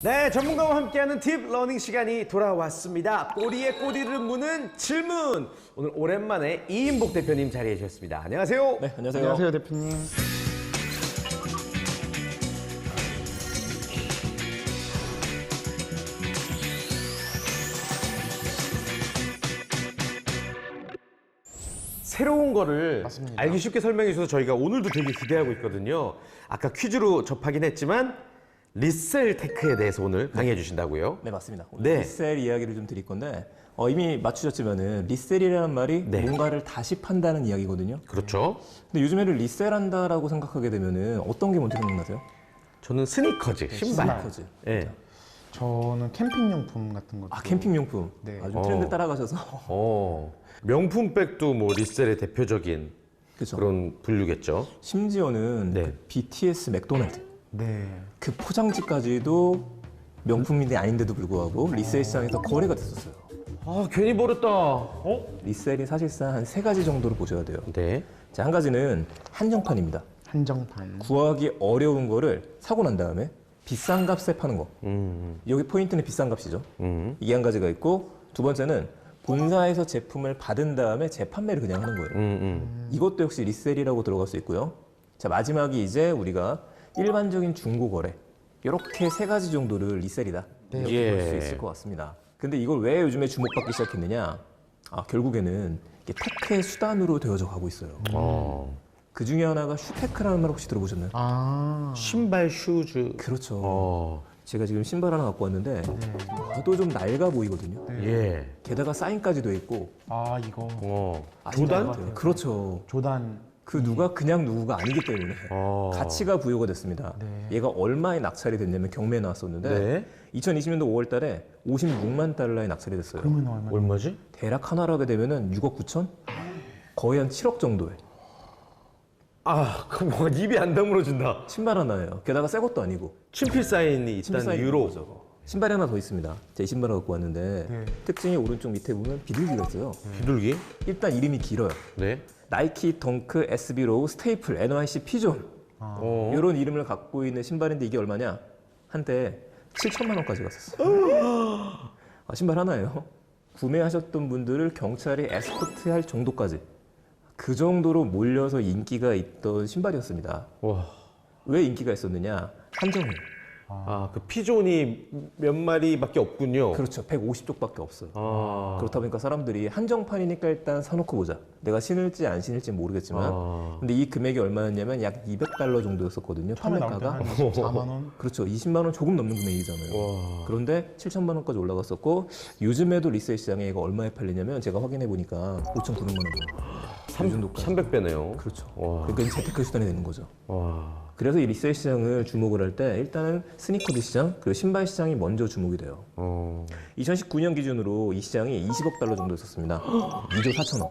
네, 전문가와 함께하는 팁 러닝 시간이 돌아왔습니다. 꼬리에 꼬리를 무는 질문. 오늘 오랜만에 이인복 대표님 자리해 주셨습니다. 안녕하세요. 네, 안녕하세요. 안녕하세요, 대표님. 새로운 거를 맞습니다. 알기 쉽게 설명해 주셔서 저희가 오늘도 되게 기대하고 있거든요. 아까 퀴즈로 접하긴 했지만 리셀 테크에 대해서 오늘 강의해 주신다고요? 네, 맞습니다. 오늘 네. 리셀 이야기를 좀 드릴 건데 이미 맞추셨지만은 리셀이라는 말이 네. 뭔가를 다시 판다는 이야기거든요. 그렇죠. 근데 요즘에는 리셀한다라고 생각하게 되면은 어떤 게 먼저 생각나세요? 저는 스니커즈, 신발. 스니커즈. 예. 저는 캠핑용품 같은 것도. 아, 캠핑용품. 네. 좀 트렌드 따라가셔서. 명품백도 뭐 리셀의 대표적인 그렇죠. 그런 분류겠죠. 심지어는 네. 그 BTS 맥도날드 네. 그 포장지까지도 명품인데 아닌데도 불구하고 리셀 시장에서 거래가 됐었어요. 아, 괜히 버렸다. 리셀이 사실상 한 세 가지 정도로 보셔야 돼요. 네. 자, 한 가지는 한정판입니다. 한정판. 구하기 어려운 거를 사고 난 다음에 비싼 값에 파는 거. 여기 포인트는 비싼 값이죠. 이게 한 가지가 있고, 두 번째는 본사에서 제품을 받은 다음에 재판매를 그냥 하는 거예요. 이것도 역시 리셀이라고 들어갈 수 있고요. 자, 마지막이 이제 우리가 일반적인 중고 거래. 이렇게 세 가지 정도를 리셀이다. 이렇게 예. 볼 수 있을 것 같습니다. 근데 이걸 왜 요즘에 주목받기 시작했느냐? 결국에는 이게 테크의 수단으로 되어져 가고 있어요. 그 중에 하나가 슈테크라는 말 혹시 들어보셨나요? 아. 신발, 슈즈. 그렇죠. 제가 지금 신발 하나 갖고 왔는데 봐도 좀 낡아 보이거든요. 예. 게다가 사인까지 돼 있고 아, 이거. 아시는 조단? 것 같아요. 그렇죠. 조단. 그 누가 그냥 누구가 아니기 때문에 가치가 부여가 됐습니다. 네. 얘가 얼마에 낙찰이 됐냐면 경매에 나왔었는데 네. 2020년도 5월 달에 56만 달러에 낙찰이 됐어요. 그러면 얼마? 얼마지? 대략 하나로 하게 되면은 6억 9천? 거의 한 7억 정도에 아, 그럼 뭔가 입이 안 다물어진다. 신발 하나예요. 게다가 새 것도 아니고 친필 사인이 신발 있다는 사이즈 유로. 거죠. 신발이 하나 더 있습니다. 제 신발을 갖고 왔는데 네. 특징이 오른쪽 밑에 보면 비둘기가 있어요. 비둘기? 일단 이름이 길어요. 네. 나이키 덩크 SB 로우 스테이플 NYC 피존 이런 이름을 갖고 있는 신발인데 이게 얼마냐? 한때 7천만 원까지 갔었어요. 신발 하나예요. 구매하셨던 분들을 경찰이 에스코트할 정도까지 그 정도로 몰려서 인기가 있던 신발이었습니다. 와. 왜 인기가 있었느냐? 한정이에요. 아, 그 피존이 몇 마리밖에 없군요. 그렇죠. 150쪽밖에 없어요. 아. 그렇다 보니까 사람들이 한정판이니까 일단 사놓고 보자. 내가 신을지 안 신을지 모르겠지만 근데 이 금액이 얼마였냐면 약 200달러 정도였었거든요. 처음에 나올 판매가가. 때한 4만 원. 그렇죠. 20만 원 조금 넘는 금액이잖아요. 그런데 7천만 원까지 올라갔었고 요즘에도 리셀 시장에 이거 얼마에 팔리냐면 제가 확인해 보니까 5,900만 원 정도. 300배네요. 그렇죠. 와. 그러니까 재테크 수단이 되는 거죠. 와. 그래서 이 리셀 시장을 주목을 할 때 일단은 스니커즈 시장 그리고 신발 시장이 먼저 주목이 돼요. 2019년 기준으로 이 시장이 20억 달러 정도였었습니다. 2조 4천억.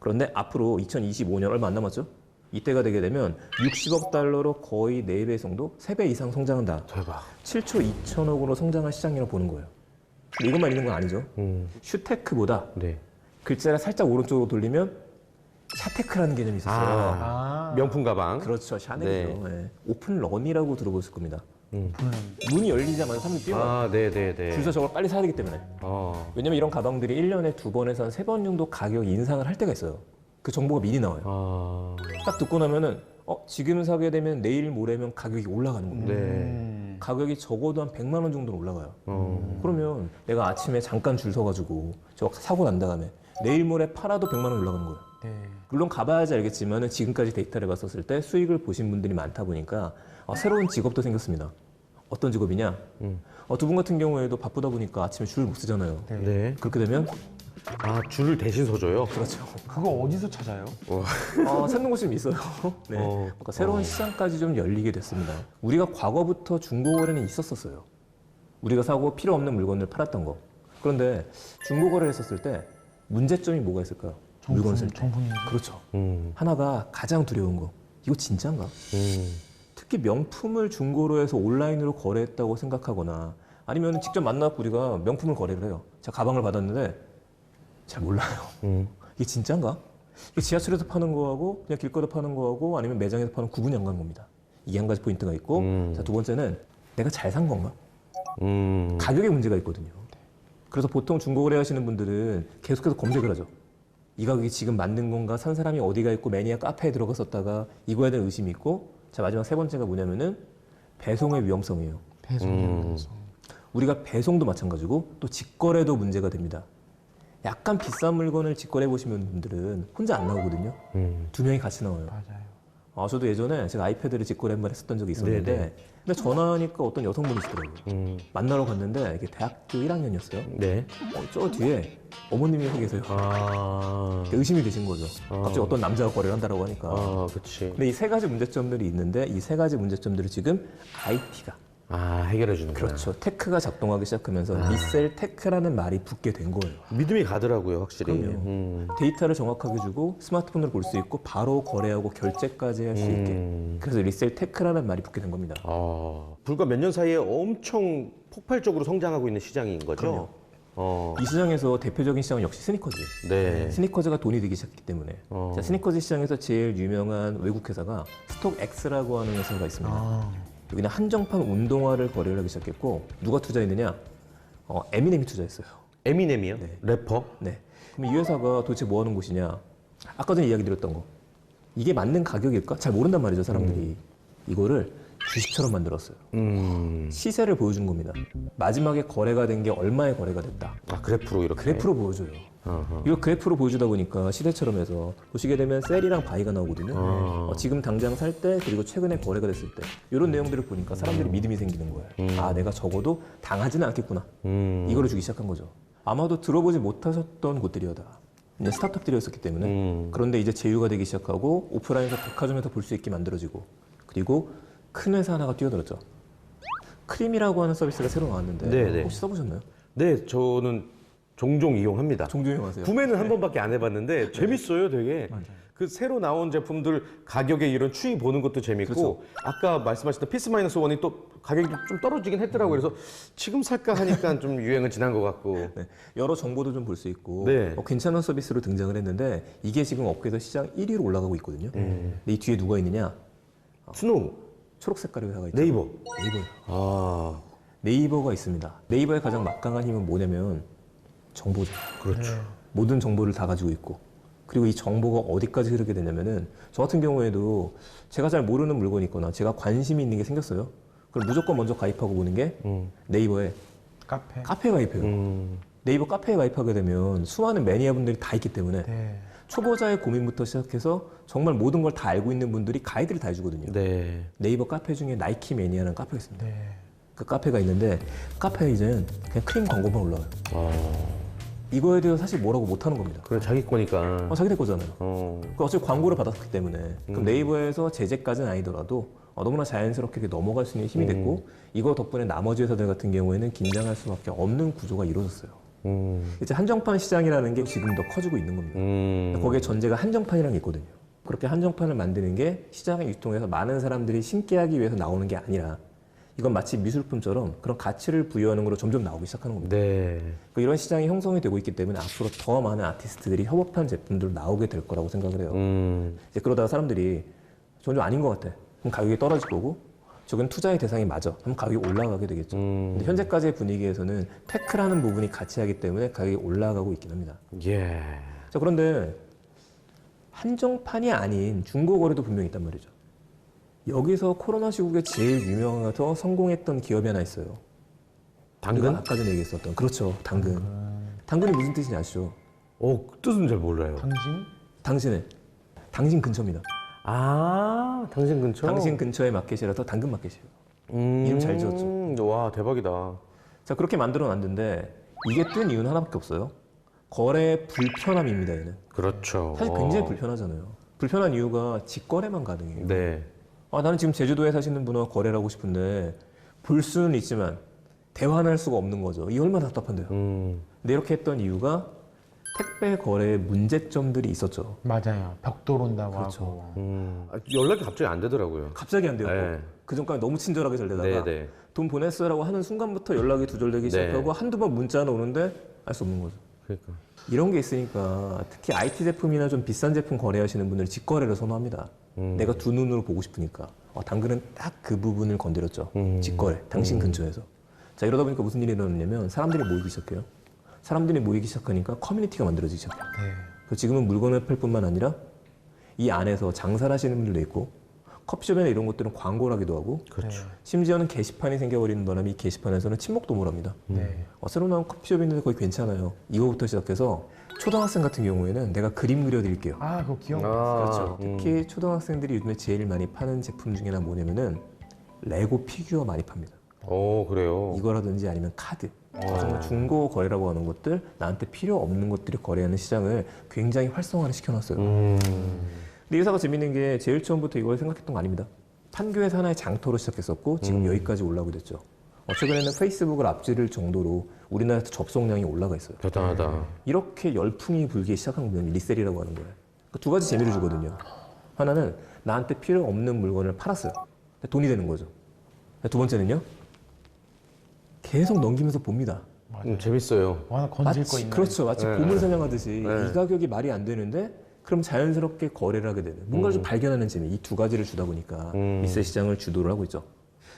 그런데 앞으로 2025년 얼마 안 남았죠? 이때가 되게 되면 60억 달러로 거의 4배 정도? 3배 이상 성장한다. 대박. 7초 2천억으로 성장할 시장이라고 보는 거예요. 근데 이것만 있는 건 아니죠. 슈테크보다 네. 글자를 살짝 오른쪽으로 돌리면 샤테크라는 개념이 있었어요. 명품 가방. 그렇죠. 샤넬이죠. 네. 오픈런이라고 들어보실 겁니다. 물론. 문이 열리자마자 사람들이 뛰어요. 아, 네네네. 줄서 저걸 빨리 사야 되기 때문에. 왜냐면 이런 가방들이 1년에 2번에서 한 3번 정도 가격 인상을 할 때가 있어요. 그 정보가 미리 나와요. 아. 딱 듣고 나면은 지금 사게 되면 내일 모레면 가격이 올라가는 겁니다. 네. 가격이 적어도 한 100만 원 정도는 올라가요. 그러면 내가 아침에 잠깐 줄 서가지고 저거 사고 난 다음에 내일 모레 팔아도 100만 원 올라가는 거예요. 네. 물론 가봐야지 알겠지만 지금까지 데이터를 봤었을 때 수익을 보신 분들이 많다 보니까 새로운 직업도 생겼습니다. 어떤 직업이냐? 두 분 같은 경우에도 바쁘다 보니까 아침에 줄 못 쓰잖아요. 네. 그렇게 되면 아, 줄을 대신 서줘요? 그렇죠. 그거 어디서 찾아요? 찾는 곳이 좀 있어요. 네. 그러니까 새로운 시장까지 좀 열리게 됐습니다. 우리가 과거부터 중고거래는 있었어요. 우리가 사고 필요 없는 물건을 팔았던 거. 그런데 중고거래를 했었을 때 문제점이 뭐가 있을까요? 물건을 살 때. 정품이. 그렇죠. 하나가 가장 두려운 거. 이거 진짜인가? 특히 명품을 중고로 해서 온라인으로 거래했다고 생각하거나 아니면 직접 만나고 우리가 명품을 거래를 해요. 제가 가방을 받았는데 잘 몰라요. 이게 진짜인가? 이게 지하철에서 파는 거하고 그냥 길거리에 파는 거하고 아니면 매장에서 파는 구분이 안 가는 겁니다. 이게 한 가지 포인트가 있고 자, 두 번째는 내가 잘 산 건가? 가격에 문제가 있거든요. 그래서 보통 중고거래 하시는 분들은 계속해서 검색을 하죠. 이 가격이 지금 맞는 건가? 산 사람이 어디가 있고 매니아 카페에 들어갔었다가 이거에 대한 의심이 있고, 자 마지막 세 번째가 뭐냐면은 배송의 위험성이에요. 배송이면서. 우리가 배송도 마찬가지고 또 직거래도 문제가 됩니다. 약간 비싼 물건을 직거래 보시는 분들은 혼자 안 나오거든요. 두 명이 같이 나와요. 맞아요. 저도 예전에 제가 아이패드를 직거래 한번 했었던 적이 있었는데, 네네. 근데 전화하니까 어떤 여성분이시더라고요. 만나러 갔는데 이게 대학교 1학년이었어요. 네. 저 뒤에 어머님이 서 계세요. 의심이 되신 거죠. 갑자기 어떤 남자가 거래를 한다고 하니까. 그렇지. 근데 이 세 가지 문제점들이 있는데 이 세 가지 문제점들을 지금 IT가 해결해 주는 거야. 그렇죠. 테크가 작동하기 시작하면서 리셀 테크라는 말이 붙게 된 거예요. 믿음이 가더라고요, 확실히. 그럼요. 데이터를 정확하게 주고 스마트폰으로 볼 수 있고 바로 거래하고 결제까지 할 수 있게. 그래서 리셀 테크라는 말이 붙게 된 겁니다. 불과 몇 년 사이에 엄청 폭발적으로 성장하고 있는 시장인 거죠? 그럼요. 어. 이 시장에서 대표적인 시장은 역시 스니커즈. 네. 스니커즈가 돈이 되기 시작했기 때문에. 자, 스니커즈 시장에서 제일 유명한 외국 회사가 스톡엑스라고 하는 회사가 있습니다. 여기는 한정판 운동화를 거래를 하기 시작했고 누가 투자했느냐? 에미넴이 투자했어요. 에미넴이요? 네. 래퍼? 네. 그럼 이 회사가 도대체 뭐 하는 곳이냐? 아까 전에 이야기 드렸던 거. 이게 맞는 가격일까? 잘 모른단 말이죠, 사람들이. 이거를 주식처럼 만들었어요. 시세를 보여준 겁니다. 마지막에 거래가 된 게 얼마에 거래가 됐다. 그래프로 이렇게. 그래프로 보여줘요. 이거 그래프로 보여주다 보니까 시세처럼 해서 보시게 되면 셀이랑 바이가 나오거든요. 지금 당장 살 때 그리고 최근에 거래가 됐을 때 이런 내용들을 보니까 사람들이 믿음이 생기는 거예요. 내가 적어도 당하지는 않겠구나. 이거를 주기 시작한 거죠. 아마도 들어보지 못하셨던 곳들이었다. 이제 스타트업들이었기 때문에. 그런데 이제 제휴가 되기 시작하고 오프라인에서 백화점에서 볼 수 있게 만들어지고 그리고 큰 회사 하나가 뛰어들었죠. 크림이라고 하는 서비스가 새로 나왔는데 네네. 혹시 써보셨나요? 네, 저는 종종 이용합니다. 종종 이용하세요? 구매는 한 번밖에 안 해봤는데 재밌어요, 되게. 그 새로 나온 제품들 가격에 이런 추이 보는 것도 재밌고 그렇죠. 아까 말씀하셨던 피스 마이너스 원이 또 가격이 좀 떨어지긴 했더라고요. 그래서 지금 살까 하니까 좀 유행은 지난 것 같고. 네, 여러 정보도 좀 볼 수 있고 네. 괜찮은 서비스로 등장을 했는데 이게 지금 업계에서 시장 1위로 올라가고 있거든요. 근데 이 뒤에 누가 있느냐? 스노우, 초록 색깔의 회사가 있죠. 네이버. 네이버요. 네이버가 있습니다. 네이버의 가장 막강한 힘은 뭐냐면 정보죠. 그렇죠. 모든 정보를 다 가지고 있고 그리고 이 정보가 어디까지 흐르게 되냐면은 저 같은 경우에도 제가 잘 모르는 물건이 있거나 제가 관심이 있는 게 생겼어요. 그럼 무조건 먼저 가입하고 보는 게 네이버에 카페에 가입해요. 네이버 카페에 가입하게 되면 수많은 매니아분들이 다 있기 때문에 초보자의 고민부터 시작해서 정말 모든 걸 다 알고 있는 분들이 가이드를 다 해주거든요. 네. 네이버 카페 중에 나이키 매니아라는 카페가 있습니다. 그 카페가 있는데 카페에 이제는 그냥 크림 광고만 올라와요. 이거에 대해서 사실 뭐라고 못하는 겁니다. 그래 자기 거니까. 자기네 거잖아요. 어차피 광고를 받았기 때문에 그럼 네이버에서 제재까지는 아니더라도 너무나 자연스럽게 이렇게 넘어갈 수 있는 힘이 됐고 이거 덕분에 나머지 회사들 같은 경우에는 긴장할 수밖에 없는 구조가 이루어졌어요. 이제 한정판 시장이라는 게 지금 더 커지고 있는 겁니다. 거기에 전제가 한정판이라는 게 있거든요. 그렇게 한정판을 만드는 게 시장에 유통해서 많은 사람들이 신게 하기 위해서 나오는 게 아니라 이건 마치 미술품처럼 그런 가치를 부여하는 걸로 점점 나오기 시작하는 겁니다. 네. 이런 시장이 형성이 되고 있기 때문에 앞으로 더 많은 아티스트들이 협업한 제품들로 나오게 될 거라고 생각을 해요. 이제 그러다가 사람들이 저건 좀 아닌 것 같아. 그럼 가격이 떨어질 거고 저건 투자의 대상이 맞아. 그럼 가격이 올라가게 되겠죠. 근데 현재까지의 분위기에서는 테크라는 부분이 같이 하기 때문에 가격이 올라가고 있긴 합니다. 예. 자, 그런데 한정판이 아닌 중고거래도 분명히 있단 말이죠. 여기서 코로나 시국에 제일 유명해서 성공했던 기업이 하나 있어요. 당근? 우리가 아까 전에 얘기했었던 그렇죠. 당근. 당근이 무슨 뜻인지 아시죠? 그 뜻은 잘 몰라요. 당신 근처입니다. 당신 근처? 당신 근처의 마켓이라서 당근 마켓이에요. 이름 잘 지었죠. 와, 대박이다. 자, 그렇게 만들어 놨는데 이게 뜬 이유는 하나밖에 없어요. 거래 불편함입니다, 얘는. 그렇죠. 사실 굉장히 불편하잖아요. 불편한 이유가 직거래만 가능해요. 네. 나는 지금 제주도에 사시는 분과 거래를 하고 싶은데 볼 수는 있지만 대화는 할 수가 없는 거죠. 이 얼마나 답답한데요. 근데 이렇게 했던 이유가 택배 거래에 문제점들이 있었죠. 맞아요. 벽돌 온다고 그렇죠. 하고. 연락이 갑자기 안 되더라고요. 갑자기 안 돼요. 네. 그 전까지 너무 친절하게 잘 되다가 네. 돈 보냈어라고 하는 순간부터 연락이 두절되기 시작하고 한두 번 문자는 오는데 알 수 없는 거죠. 그러니까. 이런 게 있으니까 특히 IT 제품이나 좀 비싼 제품 거래하시는 분들은 직거래를 선호합니다. 내가 두 눈으로 보고 싶으니까. 당근은 딱 그 부분을 건드렸죠. 직거래, 당신 근처에서. 자, 자, 이러다 보니까 무슨 일이 일어났냐면 사람들이 모이기 시작해요. 사람들이 모이기 시작하니까 커뮤니티가 만들어지기 시작해요. 네. 그래서 지금은 물건을 팔 뿐만 아니라 이 안에서 장사를 하시는 분들도 있고 커피숍이나 이런 것들은 광고를 하기도 하고 그렇죠. 심지어는 게시판이 생겨버리는 바람에 이 게시판에서는 친목 도모를 합니다. 네. 새로 나온 커피숍이 있는데 거기 괜찮아요. 이거부터 시작해서 초등학생 같은 경우에는 내가 그림 그려드릴게요. 아, 그거 기억나. 그렇죠. 특히 초등학생들이 요즘에 제일 많이 파는 제품 중에 하나 뭐냐면은 레고 피규어 많이 팝니다. 오, 그래요. 이거라든지 아니면 카드. 정말 중고 거래라고 하는 것들, 나한테 필요 없는 것들을 거래하는 시장을 굉장히 활성화를 시켜놨어요. 근데 이 회사가 재밌는 게 제일 처음부터 이걸 생각했던 거 아닙니다. 판교에서 하나의 장터로 시작했었고 지금 여기까지 올라오게 됐죠. 최근에는 페이스북을 앞지를 정도로 우리나라에서 접속량이 올라가 있어요. 대단하다. 이렇게 열풍이 불기 시작한 거는 리셀이라고 하는 거예요. 두 가지 재미를 주거든요. 하나는 나한테 필요 없는 물건을 팔았어요. 돈이 되는 거죠. 두 번째는요. 계속 넘기면서 봅니다. 재밌어요. 와, 건질 거 있나? 그렇죠. 마치 네. 보물 사냥하듯이 네. 이 가격이 말이 안 되는데 그럼 자연스럽게 거래를 하게 되는 뭔가를 좀 발견하는 재미. 이 두 가지를 주다 보니까 리셀 시장을 주도를 하고 있죠.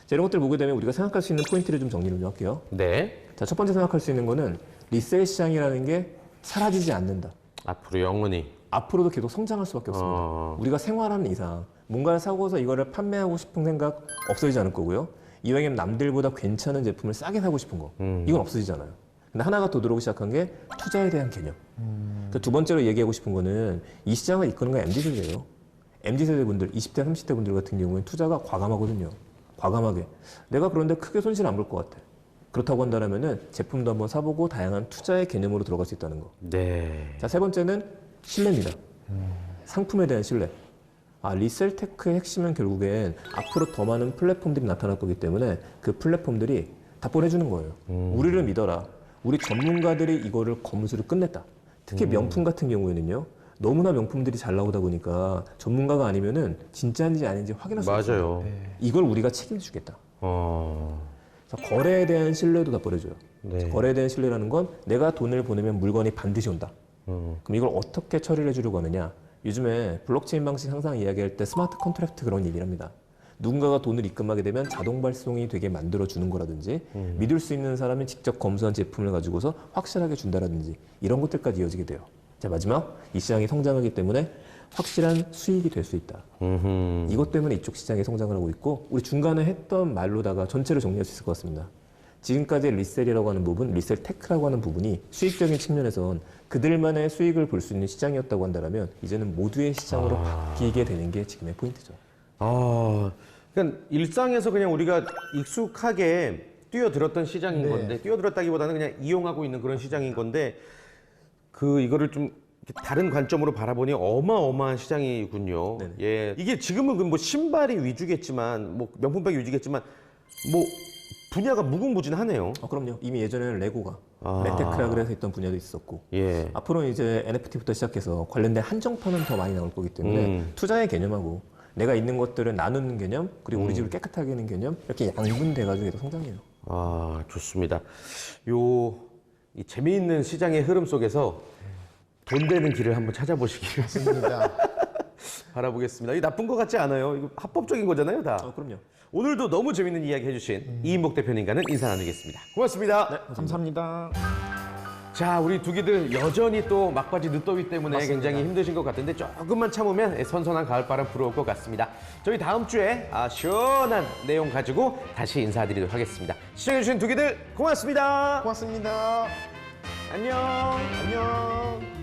자, 이런 것들을 보게 되면 우리가 생각할 수 있는 포인트를 좀 정리를 좀 할게요. 네. 자, 첫 번째 생각할 수 있는 거는 리셀 시장이라는 게 사라지지 않는다. 앞으로 영원히. 앞으로도 계속 성장할 수밖에 없습니다. 우리가 생활하는 이상 뭔가를 사고서 이거를 판매하고 싶은 생각 없어지지 않을 거고요. 이왕이면 남들보다 괜찮은 제품을 싸게 사고 싶은 거 이건 없어지잖아요. 근데 하나가 더 들어오기 시작한 게 투자에 대한 개념. 두 번째로 얘기하고 싶은 거는 이 시장을 이끄는 건 MZ세대예요. MZ세대 분들, 20대, 30대 분들 같은 경우에는 투자가 과감하거든요. 과감하게. 내가 그런데 크게 손실 안 볼 것 같아. 그렇다고 한다면은 제품도 한번 사보고 다양한 투자의 개념으로 들어갈 수 있다는 거. 네. 자, 세 번째는 신뢰입니다. 상품에 대한 신뢰. 리셀테크의 핵심은 결국엔 앞으로 더 많은 플랫폼들이 나타날 거기 때문에 그 플랫폼들이 답변해주는 거예요. 우리를 믿어라. 우리 전문가들이 이거를 검수를 끝냈다. 특히 명품 같은 경우에는요. 너무나 명품들이 잘 나오다 보니까 전문가가 아니면은 진짜인지 아닌지 확인할 수 없어요. 맞아요. 이걸 우리가 책임지겠다. 자, 거래에 대한 신뢰도 답변해줘요. 네. 거래에 대한 신뢰라는 건 내가 돈을 보내면 물건이 반드시 온다. 그럼 이걸 어떻게 처리를 해주려고 하느냐? 요즘에 블록체인 방식 항상 이야기할 때 스마트 컨트랙트 그런 얘기를 합니다. 누군가가 돈을 입금하게 되면 자동 발송이 되게 만들어주는 거라든지 믿을 수 있는 사람이 직접 검수한 제품을 가지고서 확실하게 준다라든지 이런 것들까지 이어지게 돼요. 자, 마지막 이 시장이 성장하기 때문에 확실한 수익이 될 수 있다. 이것 때문에 이쪽 시장이 성장을 하고 있고 우리 중간에 했던 말로다가 전체를 정리할 수 있을 것 같습니다. 지금까지 리셀이라고 하는 부분, 리셀 테크라고 하는 부분이 수익적인 측면에선 그들만의 수익을 볼 수 있는 시장이었다고 한다면 이제는 모두의 시장으로 바뀌게 되는 게 지금의 포인트죠. 그러니까 일상에서 그냥 우리가 익숙하게 뛰어들었던 시장인 네. 건데 뛰어들었다기보다는 그냥 이용하고 있는 그런 시장인 건데 이거를 좀 다른 관점으로 바라보니 어마어마한 시장이군요. 네네. 예, 이게 지금은 뭐 신발이 위주겠지만 뭐 명품백이 위주겠지만 뭐 분야가 무궁무진하네요. 그럼요. 이미 예전에는 레고가 메테크라 그래서 했던 분야도 있었고 예. 앞으로는 이제 NFT부터 시작해서 관련된 한정판은 더 많이 나올 거기 때문에 투자의 개념하고 내가 있는 것들을 나누는 개념 그리고 우리 집을 깨끗하게 하는 개념 이렇게 양분돼가지고 계속 성장해요. 좋습니다. 이 재미있는 시장의 흐름 속에서 돈 되는 길을 한번 찾아보시기를 맞습니다. 바라보겠습니다. 이거 나쁜 것 같지 않아요? 이거 합법적인 거잖아요, 다. 그럼요. 오늘도 너무 재밌는 이야기 해주신 이인복 대표님과는 인사 나누겠습니다. 고맙습니다. 감사합니다. 자, 우리 두기들 여전히 또 막바지 늦더위 때문에 굉장히 힘드신 것 같은데 조금만 참으면 선선한 가을바람 불어올 것 같습니다. 저희 다음 주에 시원한 내용 가지고 다시 인사드리도록 하겠습니다. 시청해주신 두기들 고맙습니다. 고맙습니다. 안녕.